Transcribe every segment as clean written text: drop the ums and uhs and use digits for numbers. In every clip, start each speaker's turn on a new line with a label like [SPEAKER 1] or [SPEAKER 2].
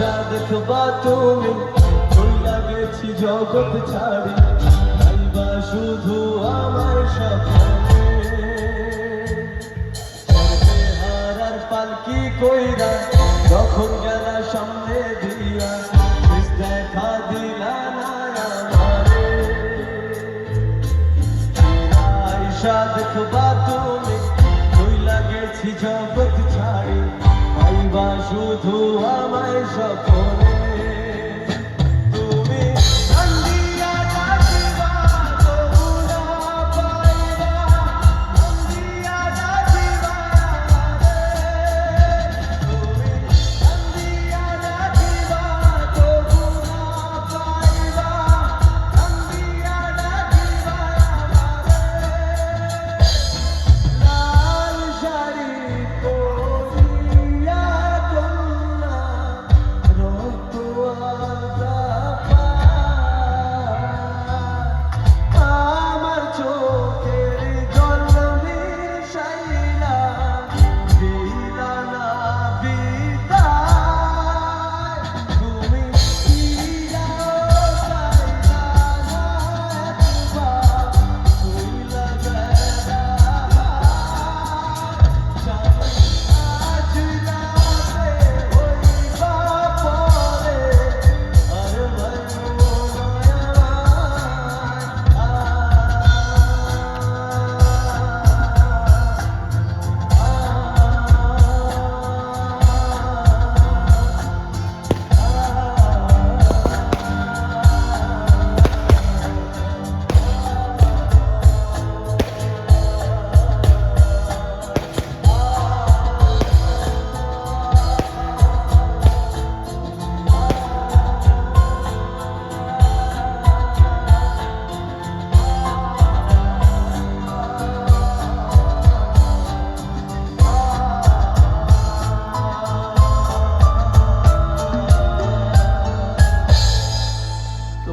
[SPEAKER 1] আয়সা দেখবা তুমি চইলা গেছি জগৎ ছাড়ি আইবা শুধু আমার স্বপ্নে হারার পালকি কইরা যখন গেলা সামনে দিয়া দেখা দিলা না আমারে আয়সা দেখবা তুমি চইলা গেছি জগৎ ছাড়ি আইবা শুধু আমায় স্বপ্নে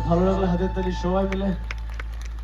[SPEAKER 1] ভালো লাগলে হাতের তালি সবাই মিলে